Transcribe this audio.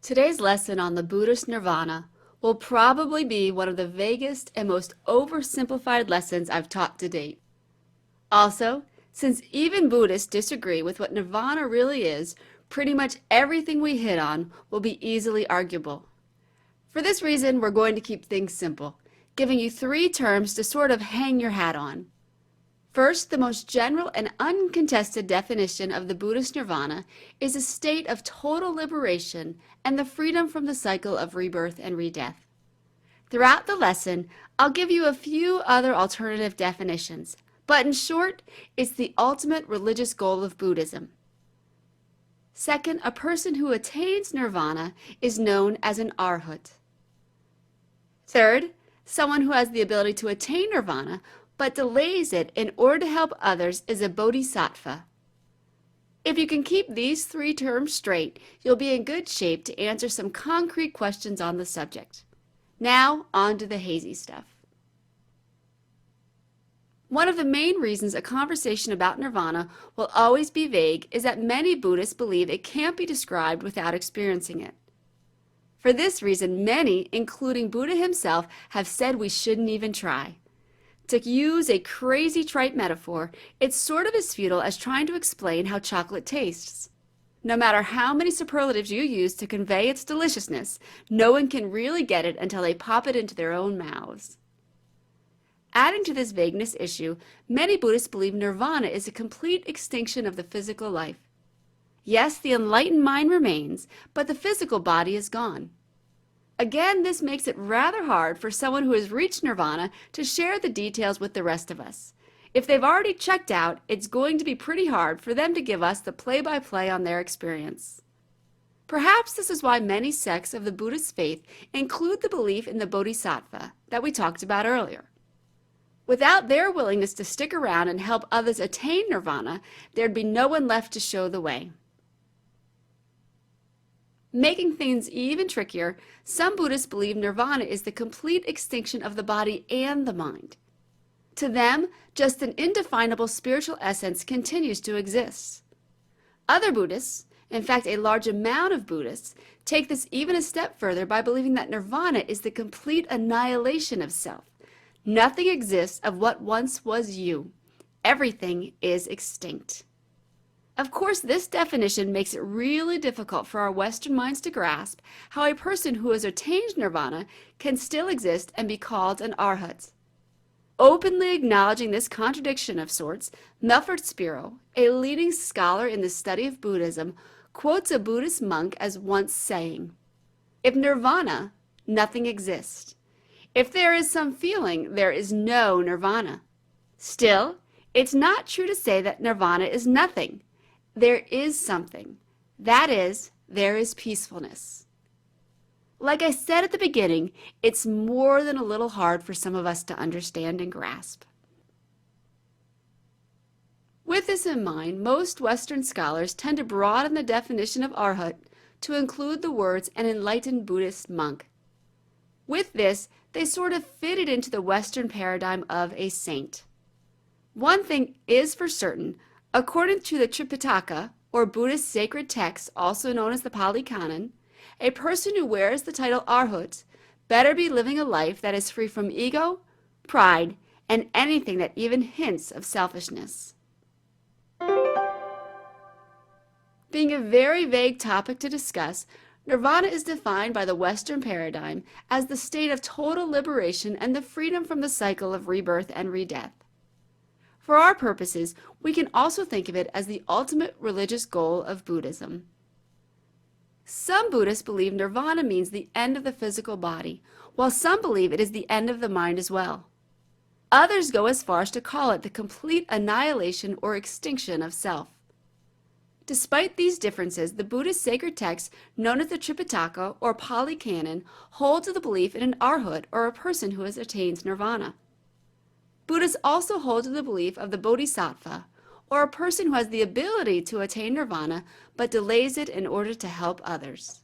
Today's lesson on the Buddhist Nirvana will probably be one of the vaguest and most oversimplified lessons I've taught to date. Also, since even Buddhists disagree with what Nirvana really is, pretty much everything we hit on will be easily arguable. For this reason, we're going to keep things simple, giving you 3 terms to sort of hang your hat on. First, the most general and uncontested definition of the Buddhist Nirvana is a state of total liberation and the freedom from the cycle of rebirth and redeath. Throughout the lesson, I'll give you a few other alternative definitions, but in short, it's the ultimate religious goal of Buddhism. Second, a person who attains nirvana is known as an arhat. Third, someone who has the ability to attain nirvana but delays it in order to help others is a bodhisattva. If you can keep these 3 terms straight, you'll be in good shape to answer some concrete questions on the subject. Now, on to the hazy stuff. One of the main reasons a conversation about nirvana will always be vague is that many Buddhists believe it can't be described without experiencing it. For this reason, many, including Buddha himself, have said we shouldn't even try. To use a crazy trite metaphor, it's sort of as futile as trying to explain how chocolate tastes. No matter how many superlatives you use to convey its deliciousness, no one can really get it until they pop it into their own mouths. Adding to this vagueness issue, many Buddhists believe nirvana is a complete extinction of the physical life. Yes, the enlightened mind remains, but the physical body is gone. Again, this makes it rather hard for someone who has reached nirvana to share the details with the rest of us. If they've already checked out, it's going to be pretty hard for them to give us the play-by-play on their experience. Perhaps this is why many sects of the Buddhist faith include the belief in the bodhisattva that we talked about earlier. Without their willingness to stick around and help others attain nirvana, there'd be no one left to show the way. Making things even trickier, some Buddhists believe nirvana is the complete extinction of the body and the mind. To them, just an indefinable spiritual essence continues to exist. Other Buddhists, in fact a large amount of Buddhists, take this even a step further by believing that nirvana is the complete annihilation of self. Nothing exists of what once was you. Everything is extinct. Of course, this definition makes it really difficult for our Western minds to grasp how a person who has attained nirvana can still exist and be called an arhat. Openly acknowledging this contradiction of sorts, Melfort Spiro, a leading scholar in the study of Buddhism, quotes a Buddhist monk as once saying, "If nirvana, nothing exists. If there is some feeling, there is no nirvana. Still, it's not true to say that nirvana is nothing. There is something. That is, there is peacefulness." Like I said at the beginning, it's more than a little hard for some of us to understand and grasp. With this in mind, most Western scholars tend to broaden the definition of arhat to include the words an enlightened Buddhist monk. With this, they sort of fit it into the Western paradigm of a saint. One thing is for certain. According to the Tripitaka, or Buddhist sacred text, also known as the Pali Canon, a person who wears the title arhat better be living a life that is free from ego, pride, and anything that even hints of selfishness. Being a very vague topic to discuss, nirvana is defined by the Western paradigm as the state of total liberation and the freedom from the cycle of rebirth and redeath. For our purposes, we can also think of it as the ultimate religious goal of Buddhism. Some Buddhists believe nirvana means the end of the physical body, while some believe it is the end of the mind as well. Others go as far as to call it the complete annihilation or extinction of self. Despite these differences, the Buddhist sacred text known as the Tripitaka or Pali Canon hold to the belief in an arhat or a person who has attained nirvana. Buddhists also hold to the belief of the bodhisattva, or a person who has the ability to attain nirvana but delays it in order to help others.